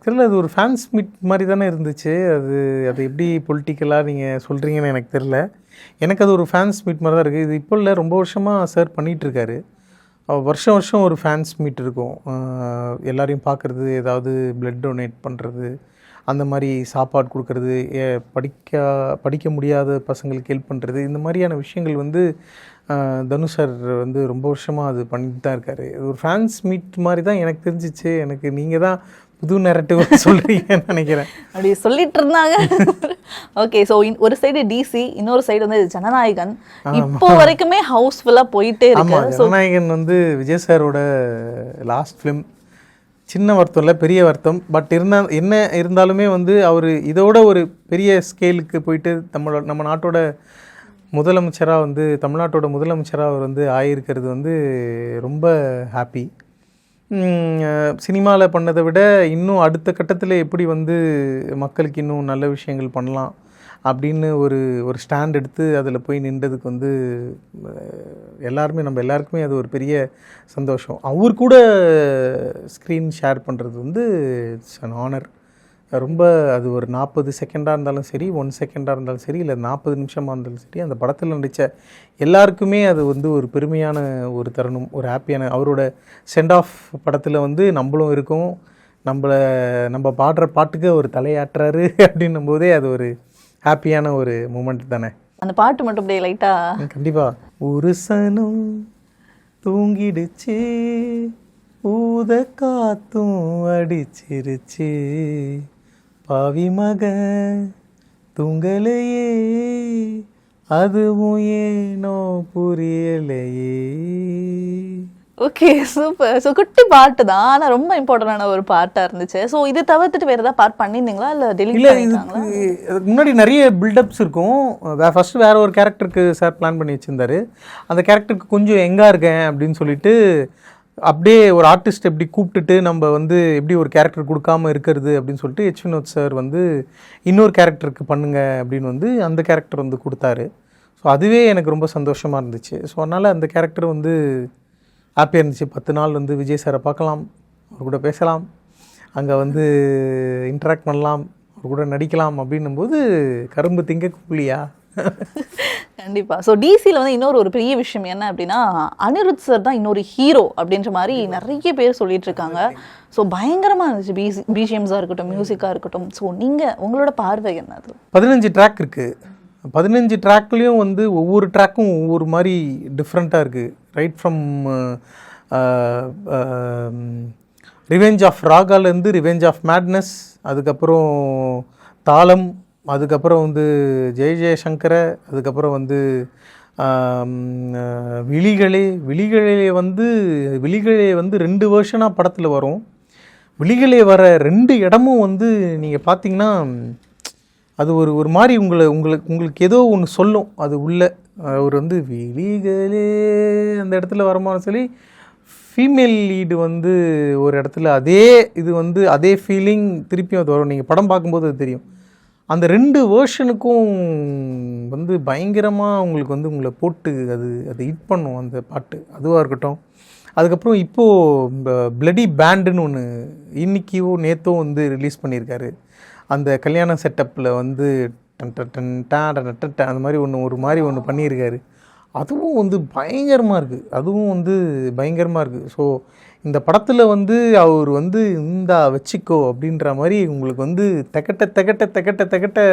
தெரியல, அது ஒரு ஃபேன்ஸ் மீட் மாதிரி தானே இருந்துச்சு. அது எப்படி பொலிட்டிக்கலாக நீங்கள் சொல்கிறீங்கன்னு எனக்கு தெரில. எனக்கு அது ஒரு ஃபேன்ஸ் மீட் மாதிரி தான் இருக்குது. இது இப்போ இல்லை, ரொம்ப வருஷமாக சார் பண்ணிகிட்ருக்காரு. வருஷம் ஒரு ஃபேன்ஸ் மீட் இருக்கும். எல்லாரையும் பார்க்குறது, ஏதாவது பிளட் டொனேட் பண்ணுறது, அந்த மாதிரி சாப்பாடு கொடுக்கறது, படிக்க முடியாத பசங்களுக்கு ஹெல்ப் பண்ணுறது, இந்த மாதிரியான விஷயங்கள் வந்து தனுஷ் சார் வந்து ரொம்ப வருஷமாக அது பண்ணிட்டு தான் இருக்கார். ஒரு ஃபேன்ஸ் மீட் மாதிரி தான் எனக்கு தெரிஞ்சிச்சு. எனக்கு நீங்கள் தான் புது நேரட்டிவ் சொல்கிறீங்கன்னு நினைக்கிறேன். அப்படி சொல்லிட்டு இருந்தாங்க. ஓகே, ஸோ ஒரு சைடு டிசி, இன்னொரு சைடு வந்து ஜனநாயகன். இப்போ வரைக்குமே ஹவுஸ்ஃபுல்லாக போயிட்டே இருக்கு. ஜனநாயகன் வந்து விஜய் சாரோட லாஸ்ட் ஃபிலிம். சின்ன வருத்தம் இல்லை, பெரிய வருத்தம். பட் என்ன இருந்தாலுமே வந்து அவர் இதோட ஒரு பெரிய ஸ்கேலுக்கு போயிட்டு நம்ம நாட்டோட முதலமைச்சராக வந்து தமிழ்நாட்டோட முதலமைச்சராக அவர் வந்து ஆகியிருக்கிறது வந்து ரொம்ப ஹாப்பி. சினிமாவில் பண்ணதை விட இன்னும் அடுத்த கட்டத்தில் எப்படி வந்து மக்களுக்கு இன்னும் நல்ல விஷயங்கள் பண்ணலாம் அப்படின்னு ஒரு ஸ்டாண்ட் எடுத்து அதில் போய் நின்றதுக்கு வந்து நம்ம எல்லாருக்குமே அது ஒரு பெரிய சந்தோஷம். அவர் கூட ஸ்க்ரீன் ஷேர் பண்ணுறது வந்து இட்ஸ் அன் ஆனர். ரொம்ப அது ஒரு 40 செகண்டாக இருந்தாலும் சரி, 1 செகண்டாக இருந்தாலும் சரி, இல்லை 40 நிமிஷமாக இருந்தாலும் சரி, அந்த படத்தில் நடித்த எல்லாருக்குமே அது வந்து ஒரு பெருமையான ஒரு தருணம், ஒரு ஹாப்பியான. அவரோட சென்ட் ஆஃப் படத்தில் வந்து நம்மளும் இருக்கோம், நம்ம பாடுற பாட்டுக்கு அவர் தலையாட்டுறாரு அப்படின்னும் போதே அது ஒரு ஹாப்பியான ஒரு மூமெண்ட் தானே. அந்த பாட்டு மட்டும் அப்படியே லைட்டாக கண்டிப்பாக. ஒரு சனம் தூங்கிடுச்சு, ஊத காத்தும் அடிச்சிருச்சு, பாவி மகன் தூங்கலையே, அதுவும் ஏனோ புரியலையே. Okay, super. ஸோ குட்டி பாட்டு தான், ஆனால் ரொம்ப இம்பார்ட்டண்டான ஒரு பார்ட்டாக இருந்துச்சு. ஸோ இது தவிர்த்துட்டு வேறு ஏதாவது பார்ட் பண்ணியிருந்தீங்களா இல்லை டெலிட் பண்ணிட்டாங்களா? இதுக்கு முன்னாடி நிறைய பில்டப்ஸ் இருக்கும். ஃபஸ்ட்டு வேறு ஒரு கேரக்டருக்கு சார் பிளான் பண்ணி வச்சுருந்தாரு. அந்த கேரக்டருக்கு கொஞ்சம் எங்காக இருக்கேன் அப்படின்னு சொல்லிட்டு அப்படியே ஒரு ஆர்டிஸ்ட் எப்படி கூப்பிட்டுட்டு நம்ம வந்து எப்படி ஒரு கேரக்டர் கொடுக்காம இருக்கிறது அப்படின்னு சொல்லிட்டு எச் வினோத் சார் வந்து இன்னொரு கேரக்டருக்கு பண்ணுங்க அப்படின்னு வந்து அந்த கேரக்டர் வந்து கொடுத்தாரு. ஸோ அதுவே எனக்கு ரொம்ப சந்தோஷமாக இருந்துச்சு. ஸோ அதனால் அந்த கேரக்டர் வந்து ஹாப்பியாக இருந்துச்சு. 10 நாள் வந்து விஜய் சாரை பார்க்கலாம், அவர் கூட பேசலாம், அங்கே வந்து இன்ட்ராக்ட் பண்ணலாம், அவர் கூட நடிக்கலாம் அப்படின்னும் போது கரும்பு திங்க கூலியா கண்டிப்பா. ஸோ டிசியில் வந்து இன்னொரு ஒரு பெரிய விஷயம் என்ன அப்படின்னா, அனிருத் சார் தான் இன்னொரு ஹீரோ அப்படின்ற மாதிரி நிறைய பேர் சொல்லிட்டு இருக்காங்க. ஸோ பயங்கரமாக இருந்துச்சு பிஜிஎம்ஸாக இருக்கட்டும், மியூசிக்காக இருக்கட்டும். ஸோ நீங்கள் உங்களோட பார்வை என்னது? 15 ட்ராக் இருக்குது. 15 ட்ராக்லேயும் வந்து ஒவ்வொரு ட்ராக்கும் ஒவ்வொரு மாதிரி டிஃப்ரெண்ட்டாக இருக்குது. ரைட் ஃப்ரம் ரிவெஞ்ச் ஆஃப் ராகாலேருந்து ரிவெஞ்ச் ஆஃப் மேட்னஸ், அதுக்கப்புறம் தாளம், அதுக்கப்புறம் வந்து ஜெய ஜெயசங்கர, அதுக்கப்புறம் வந்து விழிகளே வந்து 2 வேர்ஷனாக படத்தில் வரும். விழிகளே வர 2 இடமும் வந்து நீங்கள் பார்த்தீங்கன்னா அது ஒரு மாதிரி உங்களுக்கு ஏதோ ஒன்று சொல்லும். அது உள்ள அவர் வந்து விழிகளே அந்த இடத்துல வரமான்னு சொல்லி ஃபீமேல் லீடு வந்து ஒரு இடத்துல அதே ஃபீலிங் திருப்பியும் அது வரும். நீங்கள் படம் பார்க்கும்போது அது தெரியும். அந்த 2 வேர்ஷனுக்கும் வந்து பயங்கரமாக உங்களுக்கு வந்து உங்களை போட்டு அது ஹிட் பண்ணும் அந்த பாட்டு. அதுவாக இருக்கட்டும். அதுக்கப்புறம் இப்போது பிளடி பேண்டுன்னு ஒன்று இன்னைக்கோ நேத்தோ வந்து ரிலீஸ் பண்ணியிருக்காரு. அந்த கல்யாண செட்டப்பில் வந்து அந்த மாதிரி ஒரு மாதிரி பண்ணியிருக்காரு. அதுவும் வந்து பயங்கரமாக இருக்குது. ஸோ இந்த படத்தில் வந்து அவர் வந்து இந்தா வச்சுக்கோ அப்படின்ற மாதிரி உங்களுக்கு வந்து தகட்ட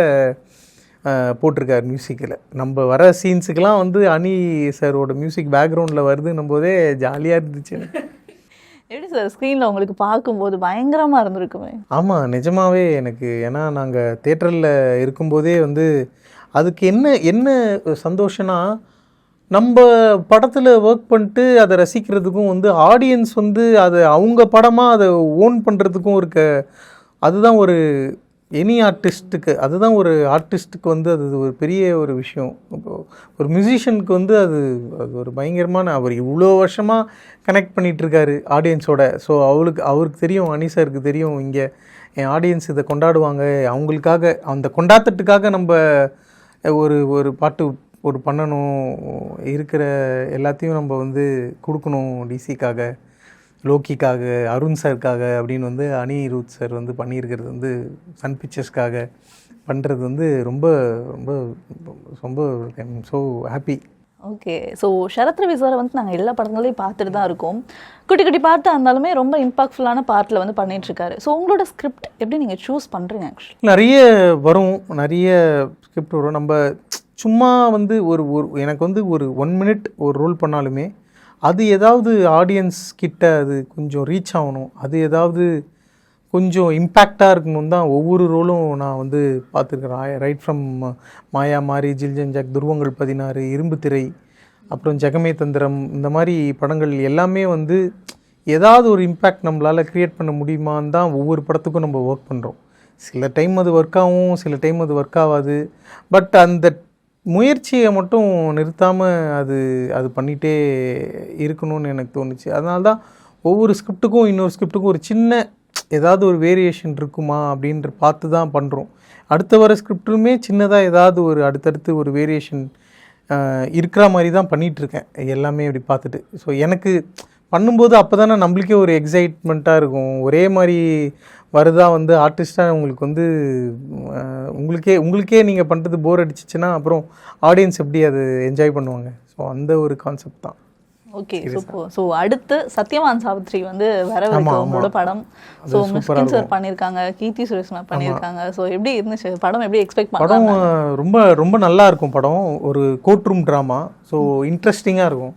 போட்டிருக்காரு மியூசிக்கில். நம்ம வர சீன்ஸுக்கெல்லாம் வந்து அனி சாரோட மியூசிக் பேக்ரவுண்டில் வருதுன்னும் போதே ஜாலியாக இருந்துச்சு. எப்படி சார் ஸ்க்ரீனில் உங்களுக்கு பார்க்கும்போது பயங்கரமாக இருந்திருக்குமே? ஆமாம், நிஜமாகவே எனக்கு. ஏன்னா நாங்கள் தேட்டரில் இருக்கும்போதே வந்து அதுக்கு என்ன சந்தோஷம்னா, நம்ம படத்தில் ஒர்க் பண்ணிட்டு அதை ரசிக்கிறதுக்கும் வந்து ஆடியன்ஸ் வந்து அதை அவங்க படமாக அதை ஓன் பண்ணுறதுக்கும் அதுதான் ஒரு எனி ஆர்டிஸ்ட்டுக்கு, அதுதான் ஒரு ஆர்டிஸ்ட்டுக்கு வந்து அது ஒரு பெரிய ஒரு விஷயம். ஒரு மியூசிஷியனுக்கு வந்து அது ஒரு பயங்கரமான, அவர் இவ்வளோ வருஷமாக கனெக்ட் பண்ணிகிட்ருக்காரு ஆடியன்ஸோட. ஸோ அவருக்கு தெரியும், அனி சாருக்கு தெரியும், இங்கே என் ஆடியன்ஸ் இதை கொண்டாடுவாங்க, அவங்களுக்காக அந்த கொண்டாட்டத்துக்காக நம்ம ஒரு பாட்டு பண்ணணும், இருக்கிற எல்லாத்தையும் நம்ம வந்து கொடுக்கணும் டிசிக்காக, லோக்கிக்காக, அருண் சாருக்காக அப்படின்னு வந்து அனிருத் சார் வந்து பண்ணியிருக்கிறது வந்து சன் பிக்சர்ஸ்க்காக பண்ணுறது வந்து ரொம்ப ரொம்ப ரொம்ப so happy. Okay. So Sharad Ravi சாரை வந்து நாங்கள் எல்லா படங்களையும் பார்த்துட்டு தான் இருக்கோம். குட்டி குட்டி பாட்டாக இருந்தாலுமே ரொம்ப இம்பாக்ட்ஃபுல்லான பார்ட்டில் வந்து பண்ணிகிட்ருக்காரு. ஸோ உங்களோட ஸ்கிரிப்ட் எப்படி நீங்கள் சூஸ் பண்ணுறீங்க? ஆக்சுவலி நிறைய ஸ்கிரிப்ட் வரும். நம்ம சும்மா வந்து ஒரு எனக்கு வந்து ஒரு 1 மினிட் ஒரு ரோல் பண்ணாலுமே அது ஏதாவது ஆடியன்ஸ் கிட்ட அது கொஞ்சம் ரீச் ஆகணும், அது ஏதாவது கொஞ்சம் இம்பேக்டாக இருக்கணும் தான் ஒவ்வொரு ரோலும் நான் வந்து பார்த்துருக்குறேன். ரைட் ஃப்ரம் மாயா மாரி, ஜில்ஜன் துருவங்கள் 16, இரும்பு திரை, அப்புறம் ஜெகமே தந்திரம், இந்த மாதிரி படங்கள் எல்லாமே வந்து ஏதாவது ஒரு இம்பேக்ட் நம்மளால் க்ரியேட் பண்ண முடியுமான்னு தான் ஒவ்வொரு படத்துக்கும் நம்ம ஒர்க் பண்ணுறோம். சில டைம் அது ஒர்க் ஆகும், சில டைம் அது ஒர்க் ஆகாது. பட் அந்த முயற்சியை மட்டும் நிறுத்தாமல் அது பண்ணிகிட்டே இருக்கணும்னு எனக்கு தோணுச்சு. அதனால தான் ஒவ்வொரு ஸ்கிரிப்டுக்கும் இன்னொரு ஸ்கிரிப்டுக்கும் ஒரு சின்ன ஏதாவது ஒரு வேரியேஷன் இருக்குமா அப்படின்ற பார்த்து தான் பண்ணுறோம். அடுத்த வர ஸ்கிரிப்டுமே சின்னதாக ஏதாவது ஒரு அடுத்தடுத்து ஒரு வேரியேஷன் இருக்கிற மாதிரி தான் பண்ணிகிட்ருக்கேன் எல்லாமே இப்படி பார்த்துட்டு. ஸோ எனக்கு பண்ணும்போது அப்போ தானே நம்மளுக்கே ஒரு எக்ஸைட்மெண்ட்டாக இருக்கும். ஒரே மாதிரி வருதா வந்து ஆர்டிஸ்ட்டாக உங்களுக்கு வந்து உங்களுக்கே நீங்கள் பண்ணுறது போர் அடிச்சிச்சுன்னா அப்புறம் ஆடியன்ஸ் எப்படி அது என்ஜாய் பண்ணுவாங்க. ஸோ அந்த ஒரு கான்செப்ட் தான். Okay, super. ஸோ அடுத்து சத்யவான் சாவித்ரி வந்து வரவிருக்கு உங்களோட படம். ஸோ மிஸ்கின் சார் பண்ணியிருக்காங்க, கீர்த்தி சுரேஷ் மேம் பண்ணியிருக்காங்க. ஸோ எப்படி இருந்துச்சு படம்? எப்படி எக்ஸ்பெக்ட் படம்? ரொம்ப ரொம்ப நல்லா இருக்கும் படம். ஒரு கோர்ட் ரூம் ட்ராமா. ஸோ இன்ட்ரெஸ்டிங்காக இருக்கும்.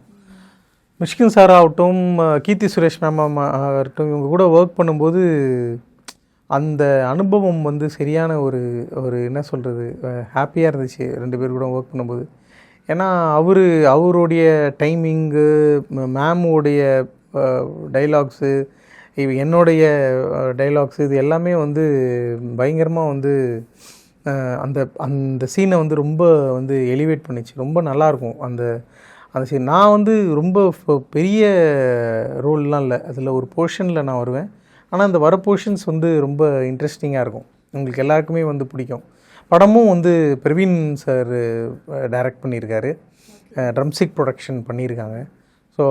மிஷ்கின் சார் ஆகட்டும், கீர்த்தி சுரேஷ் மேம் ஆகட்டும், இவங்க கூட ஒர்க் பண்ணும்போது அந்த அனுபவம் வந்து சரியான ஒரு என்ன சொல்கிறது, ஹாப்பியாக இருந்துச்சு 2 பேர் கூட ஒர்க் பண்ணும்போது. ஏன்னா அவருடைய டைமிங்கு, மேமோடைய டைலாக்ஸு, என்னுடைய டைலாக்ஸு, இது எல்லாமே வந்து பயங்கரமாக வந்து அந்த சீனை வந்து ரொம்ப வந்து எலிவேட் பண்ணிச்சு. ரொம்ப நல்லாயிருக்கும் அந்த சீன். நான் வந்து ரொம்ப பெரிய ரோல்லாம் இல்லை, அதில் ஒரு போர்ஷனில் நான் வருவேன். ஆனால் அந்த வர போர்ஷன்ஸ் வந்து ரொம்ப இன்ட்ரெஸ்டிங்காக இருக்கும், உங்களுக்கு எல்லாருக்குமே வந்து பிடிக்கும். படமும் வந்து பிரவீன் சார் டைரக்ட் பண்ணியிருக்காரு, ட்ரம்ஸ்டிக் ப்ரொடக்ஷன் பண்ணியிருக்காங்க. ஸோ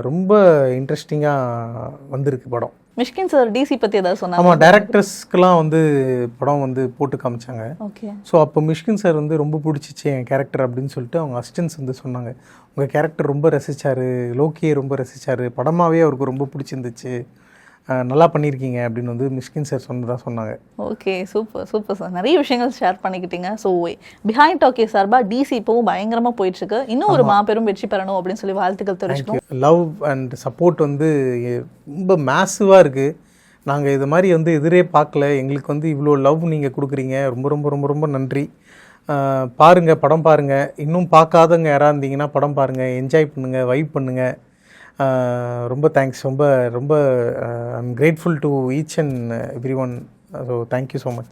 ரொம்ப இன்ட்ரெஸ்டிங்காக வந்திருக்கு படம். மிஷ்கின் சார் டிசி பத்தி ஏதாவது சொன்னாங்க? ஆமாம், டேரக்டர்ஸ்க்கெலாம் வந்து படம் வந்து போட்டு காமிச்சாங்க. ஓகே. ஸோ அப்போ மிஷ்கின் சார் வந்து ரொம்ப பிடிச்சிச்சு என் கேரக்டர் அப்படின்னு சொல்லிட்டு அவங்க அசிஸ்டன்ஸ் வந்து சொன்னாங்க, உங்கள் கேரக்டர் ரொம்ப ரசித்தார், லோக்கியை ரொம்ப ரசித்தார், படமாகவே அவருக்கு ரொம்ப பிடிச்சிருந்துச்சு, நல்லா பண்ணியிருக்கீங்க அப்படின்னு வந்து மிஷ்கின் சார் சொன்னாங்க. Okay, super super sir. நிறைய விஷயங்கள் ஷேர் பண்ணிக்கிட்டீங்க. ஸோ பிஹைண்ட் டாக்கி சார்பாக டிசி இப்போவும் பயங்கரமாக போயிட்டுருக்கு. இன்னும் ஒரு மாபெரும் வெற்றி பெறணும் அப்படின்னு சொல்லி வாழ்த்துக்கள் தெரிவிச்சுக்கோம். லவ் அண்ட் சப்போர்ட் வந்து ரொம்ப மேசிவாக இருக்குது. நாங்கள் இது மாதிரி வந்து எதிரே பார்க்கல. எங்களுக்கு வந்து இவ்வளோ லவ் நீங்கள் கொடுக்குறீங்க. ரொம்ப ரொம்ப ரொம்ப ரொம்ப நன்றி. பாருங்கள், படம் பாருங்கள். இன்னும் பார்க்காதவங்க யாராக இருந்தீங்கன்னா படம் பாருங்கள், என்ஜாய் பண்ணுங்கள், வைப் பண்ணுங்கள். ரொம்ப தேங்க்ஸ். ரொம்ப ரொம்ப I am grateful to each and every one. So thank you so much.